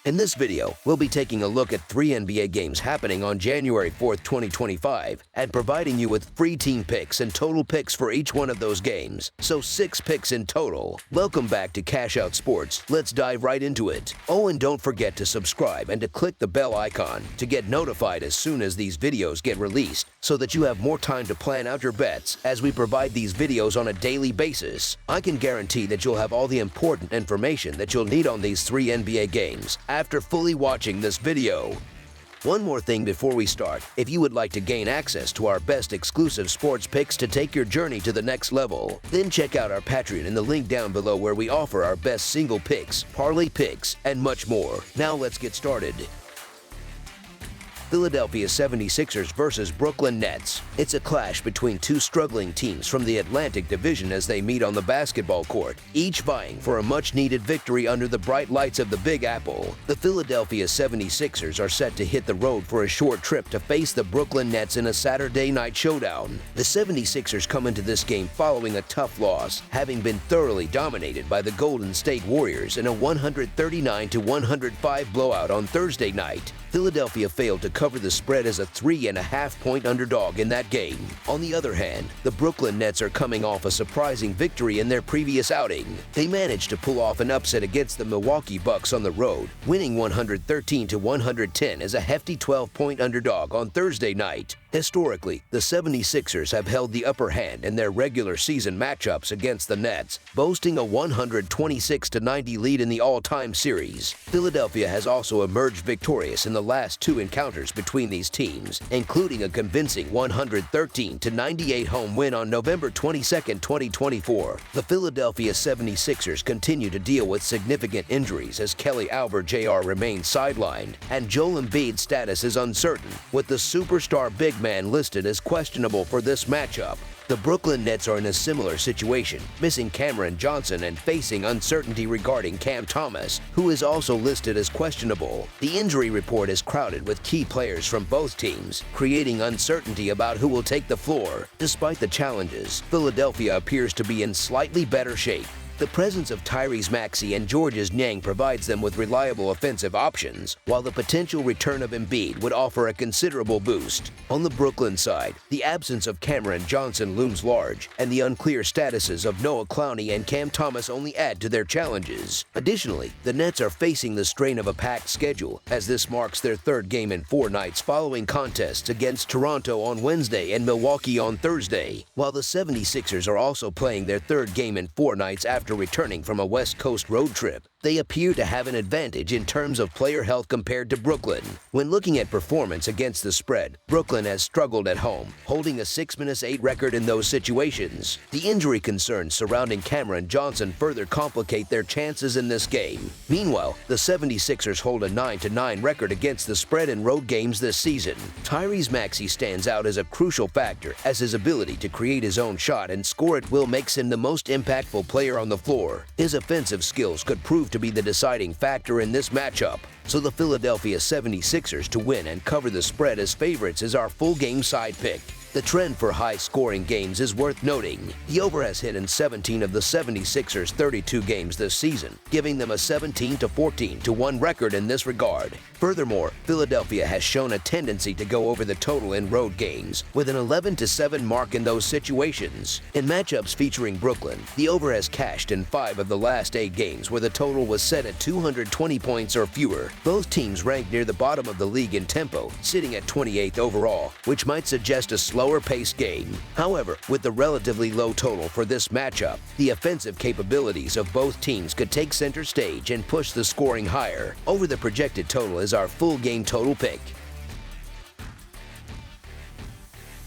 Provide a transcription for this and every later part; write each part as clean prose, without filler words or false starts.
In this video, we'll be taking a look at 3 NBA games happening on January 4th, 2025, and providing you with free team picks and total picks for each one of those games, so 6 picks in total. Welcome back to Cash Out Sports. Let's dive right into it. Oh, and don't forget to subscribe and to click the bell icon to get notified as soon as these videos get released, so that you have more time to plan out your bets as we provide these videos on a daily basis. I can guarantee that you'll have all the important information that you'll need on these 3 NBA games after fully watching this video. One more thing before we start: if you would like to gain access to our best exclusive sports picks to take your journey to the next level, then check out our Patreon in the link down below, where we offer our best single picks, parlay picks, and much more. Now let's get started. Philadelphia 76ers versus Brooklyn Nets. It's a clash between two struggling teams from the Atlantic Division as they meet on the basketball court, each vying for a much-needed victory under the bright lights of the Big Apple. The Philadelphia 76ers are set to hit the road for a short trip to face the Brooklyn Nets in a Saturday night showdown. The 76ers come into this game following a tough loss, having been thoroughly dominated by the Golden State Warriors in a 139-105 blowout on Thursday night. Philadelphia failed to cover the spread as a 3.5-point underdog in that game. On the other hand, the Brooklyn Nets are coming off a surprising victory in their previous outing. They managed to pull off an upset against the Milwaukee Bucks on the road, winning 113-110 as a hefty 12-point underdog on Thursday night. Historically, the 76ers have held the upper hand in their regular season matchups against the Nets, boasting a 126-90 lead in the all-time series. Philadelphia has also emerged victorious in the last 2 encounters between these teams, including a convincing 113-98 home win on November 22, 2024. The Philadelphia 76ers continue to deal with significant injuries as Kelly Oubre Jr. remains sidelined, and Joel Embiid's status is uncertain, with the superstar big man listed as questionable for this matchup. The Brooklyn Nets are in a similar situation, missing Cameron Johnson and facing uncertainty regarding Cam Thomas, who is also listed as questionable. The injury report is crowded with key players from both teams, creating uncertainty about who will take the floor. Despite the challenges, Philadelphia appears to be in slightly better shape. The presence of Tyrese Maxey and Georges Niang provides them with reliable offensive options, while the potential return of Embiid would offer a considerable boost. On the Brooklyn side, the absence of Cameron Johnson looms large, and the unclear statuses of Noah Clowney and Cam Thomas only add to their challenges. Additionally, the Nets are facing the strain of a packed schedule, as this marks their 3rd game in 4 nights following contests against Toronto on Wednesday and Milwaukee on Thursday, while the 76ers are also playing their 3rd game in 4 nights after returning from a West Coast road trip. They appear to have an advantage in terms of player health compared to Brooklyn. When looking at performance against the spread, Brooklyn has struggled at home, holding a 6-8 record in those situations. The injury concerns surrounding Cameron Johnson further complicate their chances in this game. Meanwhile, the 76ers hold a 9-9 record against the spread in road games this season. Tyrese Maxey stands out as a crucial factor, as his ability to create his own shot and score at will makes him the most impactful player on the floor. His offensive skills could prove to be the deciding factor in this matchup, so the Philadelphia 76ers to win and cover the spread as favorites is our full game side pick. The trend for high-scoring games is worth noting. The over has hit in 17 of the 76ers' 32 games this season, giving them a 17-14-1 record in this regard. Furthermore, Philadelphia has shown a tendency to go over the total in road games, with an 11-7 mark in those situations. In matchups featuring Brooklyn, the over has cashed in 5 of the last 8 games where the total was set at 220 points or fewer. Both teams rank near the bottom of the league in tempo, sitting at 28th overall, which might suggest a slower-paced game. However, with the relatively low total for this matchup, the offensive capabilities of both teams could take center stage and push the scoring higher. Over the projected total is our full game total pick.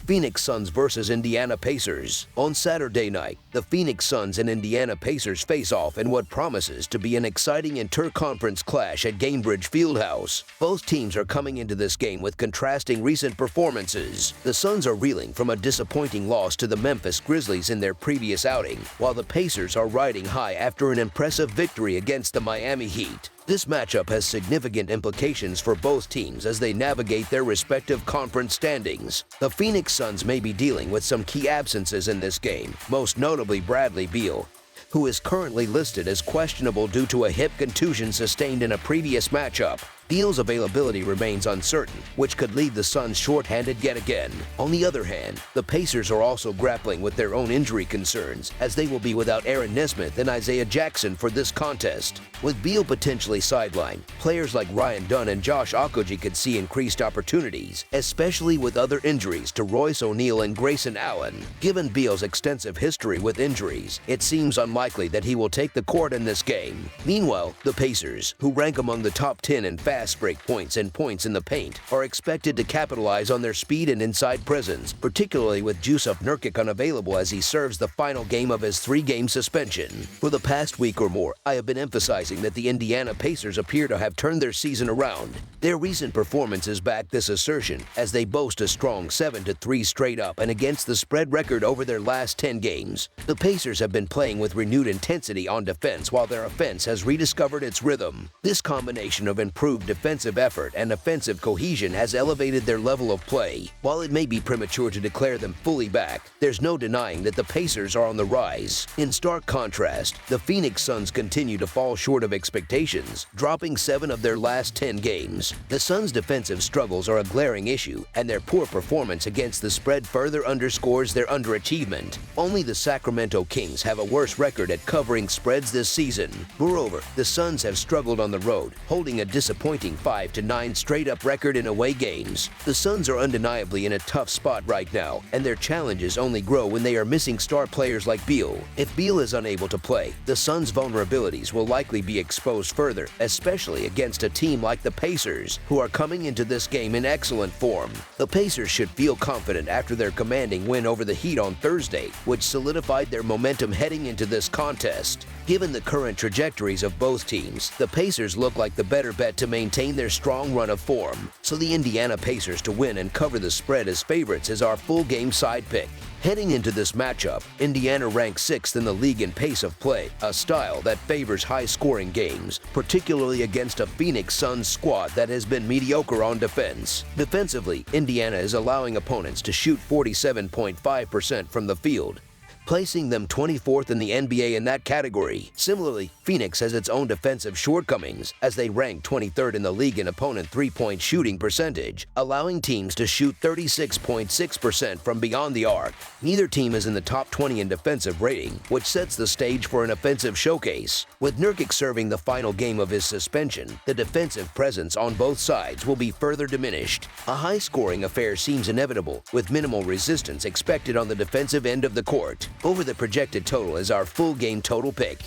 Phoenix Suns versus Indiana Pacers. On Saturday night, the Phoenix Suns and Indiana Pacers face off in what promises to be an exciting inter-conference clash at Gainbridge Fieldhouse. Both teams are coming into this game with contrasting recent performances. The Suns are reeling from a disappointing loss to the Memphis Grizzlies in their previous outing, while the Pacers are riding high after an impressive victory against the Miami Heat. This matchup has significant implications for both teams as they navigate their respective conference standings. The Phoenix Suns may be dealing with some key absences in this game, most notably Bradley Beal. who is currently listed as questionable due to a hip contusion sustained in a previous matchup. Beal's availability remains uncertain, which could leave the Suns short-handed yet again. On the other hand, the Pacers are also grappling with their own injury concerns, as they will be without Aaron Nesmith and Isaiah Jackson for this contest. With Beal potentially sidelined, players like Ryan Dunn and Josh Okogie could see increased opportunities, especially with other injuries to Royce O'Neal and Grayson Allen. Given Beal's extensive history with injuries, it seems unlikely that he will take the court in this game. Meanwhile, the Pacers, who rank among the top 10 in fast break points and points in the paint, are expected to capitalize on their speed and inside presence, particularly with Jusuf Nurkic unavailable as he serves the final game of his 3-game suspension. For the past week or more, I have been emphasizing that the Indiana Pacers appear to have turned their season around. Their recent performances back this assertion, as they boast a strong 7-3 straight up and against the spread record over their last 10 games. The Pacers have been playing with renewed intensity on defense while their offense has rediscovered its rhythm. This combination of improved defensive effort and offensive cohesion has elevated their level of play. While it may be premature to declare them fully back, there's no denying that the Pacers are on the rise. In stark contrast, the Phoenix Suns continue to fall short of expectations, dropping 7 of their last 10 games. The Suns' defensive struggles are a glaring issue, and their poor performance against the spread further underscores their underachievement. Only the Sacramento Kings have a worse record at covering spreads this season. Moreover, the Suns have struggled on the road, holding a disappointing 5-9 straight-up record in away games. The Suns are undeniably in a tough spot right now, and their challenges only grow when they are missing star players like Beal. If Beal is unable to play, the Suns' vulnerabilities will likely be exposed further, especially against a team like the Pacers, who are coming into this game in excellent form. The Pacers should feel confident after their commanding win over the Heat on Thursday, which solidified their momentum heading into this contest. Given the current trajectories of both teams, the Pacers look like the better bet to maintain their strong run of form, so the Indiana Pacers to win and cover the spread as favorites is our full-game side pick. Heading into this matchup, Indiana ranks 6th in the league in pace of play, a style that favors high-scoring games, particularly against a Phoenix Suns squad that has been mediocre on defense. Defensively, Indiana is allowing opponents to shoot 47.5% from the field, placing them 24th in the NBA in that category. Similarly, Phoenix has its own defensive shortcomings, as they rank 23rd in the league in opponent three-point shooting percentage, allowing teams to shoot 36.6% from beyond the arc. Neither team is in the top 20 in defensive rating, which sets the stage for an offensive showcase. With Nurkic serving the final game of his suspension, the defensive presence on both sides will be further diminished. A high-scoring affair seems inevitable, with minimal resistance expected on the defensive end of the court. Over the projected total is our full game total pick.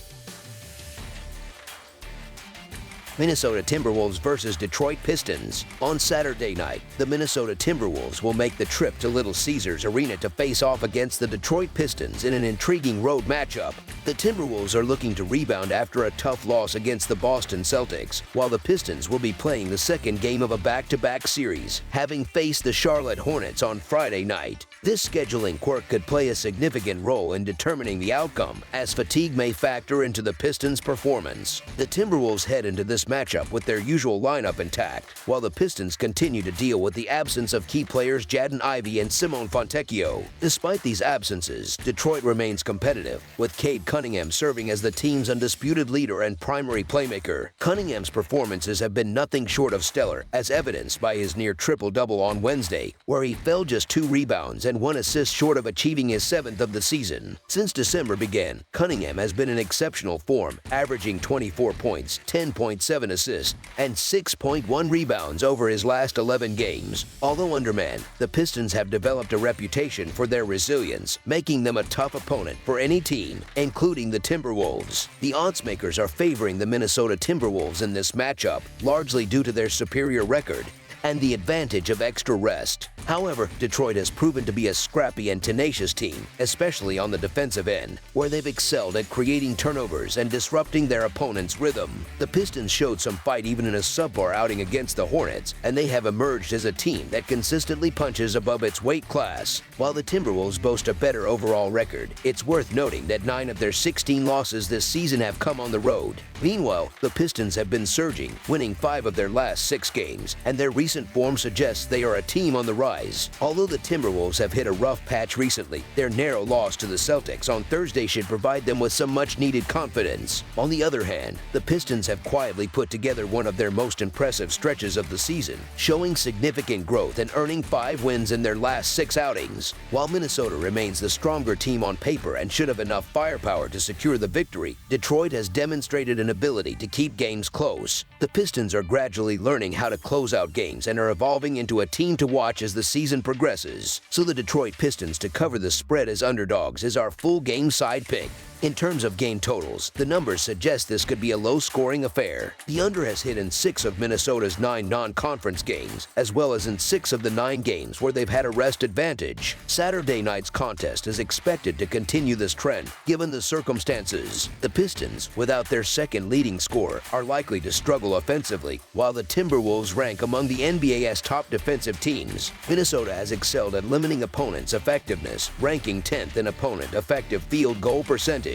Minnesota Timberwolves versus Detroit Pistons. On Saturday night, the Minnesota Timberwolves will make the trip to Little Caesars Arena to face off against the Detroit Pistons in an intriguing road matchup. The Timberwolves are looking to rebound after a tough loss against the Boston Celtics, while the Pistons will be playing the second game of a back-to-back series, having faced the Charlotte Hornets on Friday night. This scheduling quirk could play a significant role in determining the outcome, as fatigue may factor into the Pistons' performance. The Timberwolves head into this matchup with their usual lineup intact, while the Pistons continue to deal with the absence of key players Jaden Ivey and Simone Fontecchio. Despite these absences, Detroit remains competitive, with Cade Cunningham serving as the team's undisputed leader and primary playmaker. Cunningham's performances have been nothing short of stellar, as evidenced by his near triple-double on Wednesday, where he fell just 2 rebounds and 1 assist short of achieving his 7th of the season. Since December began, Cunningham has been in exceptional form, averaging 24 points, 10.7 assists, and 6.1 rebounds over his last 11 games. Although undermanned, the Pistons have developed a reputation for their resilience, making them a tough opponent for any team, including the Timberwolves. The odds makers are favoring the Minnesota Timberwolves in this matchup, largely due to their superior record and the advantage of extra rest. However, Detroit has proven to be a scrappy and tenacious team, especially on the defensive end, where they've excelled at creating turnovers and disrupting their opponent's rhythm. The Pistons showed some fight even in a subpar outing against the Hornets, and they have emerged as a team that consistently punches above its weight class. While the Timberwolves boast a better overall record, it's worth noting that 9 of their 16 losses this season have come on the road. Meanwhile, the Pistons have been surging, winning 5 of their last 6 games, and their recent recent form suggests they are a team on the rise. Although the Timberwolves have hit a rough patch recently, their narrow loss to the Celtics on Thursday should provide them with some much-needed confidence. On the other hand, the Pistons have quietly put together one of their most impressive stretches of the season, showing significant growth and earning 5 wins in their last 6 outings. While Minnesota remains the stronger team on paper and should have enough firepower to secure the victory, Detroit has demonstrated an ability to keep games close. The Pistons are gradually learning how to close out games and are evolving into a team to watch as the season progresses. So the Detroit Pistons to cover the spread as underdogs is our full game side pick. In terms of game totals, the numbers suggest this could be a low-scoring affair. The under has hit in 6 of Minnesota's 9 non-conference games, as well as in 6 of the 9 games where they've had a rest advantage. Saturday night's contest is expected to continue this trend, given the circumstances. The Pistons, without their second leading scorer, are likely to struggle offensively, while the Timberwolves rank among the NBA's top defensive teams. Minnesota has excelled at limiting opponents' effectiveness, ranking 10th in opponent effective field goal percentage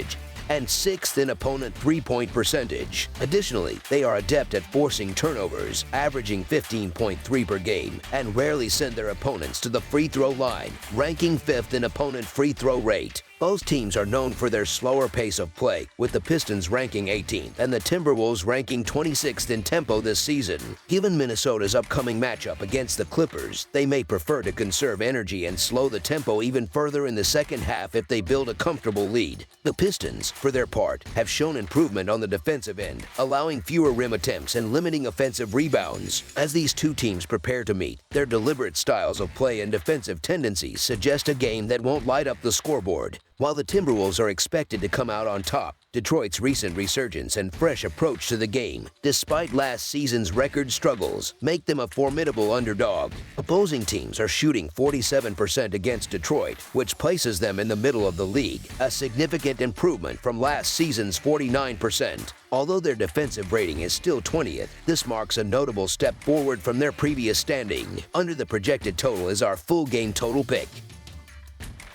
and 6th in opponent three-point percentage. Additionally, they are adept at forcing turnovers, averaging 15.3 per game, and rarely send their opponents to the free throw line, ranking 5th in opponent free throw rate. Both teams are known for their slower pace of play, with the Pistons ranking 18th and the Timberwolves ranking 26th in tempo this season. Given Minnesota's upcoming matchup against the Clippers, they may prefer to conserve energy and slow the tempo even further in the second half if they build a comfortable lead. The Pistons, for their part, have shown improvement on the defensive end, allowing fewer rim attempts and limiting offensive rebounds. As these two teams prepare to meet, their deliberate styles of play and defensive tendencies suggest a game that won't light up the scoreboard. While the Timberwolves are expected to come out on top, Detroit's recent resurgence and fresh approach to the game, despite last season's record struggles, make them a formidable underdog. Opposing teams are shooting 47% against Detroit, which places them in the middle of the league, a significant improvement from last season's 49%. Although their defensive rating is still 20th, this marks a notable step forward from their previous standing. Under the projected total is our full game total pick.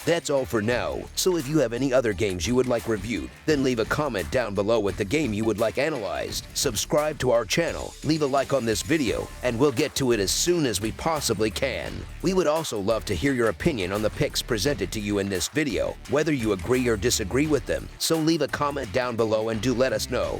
That's all for now, so if you have any other games you would like reviewed, then leave a comment down below with the game you would like analyzed. Subscribe to our channel, leave a like on this video, and we'll get to it as soon as we possibly can. We would also love to hear your opinion on the picks presented to you in this video, whether you agree or disagree with them, so leave a comment down below and do let us know.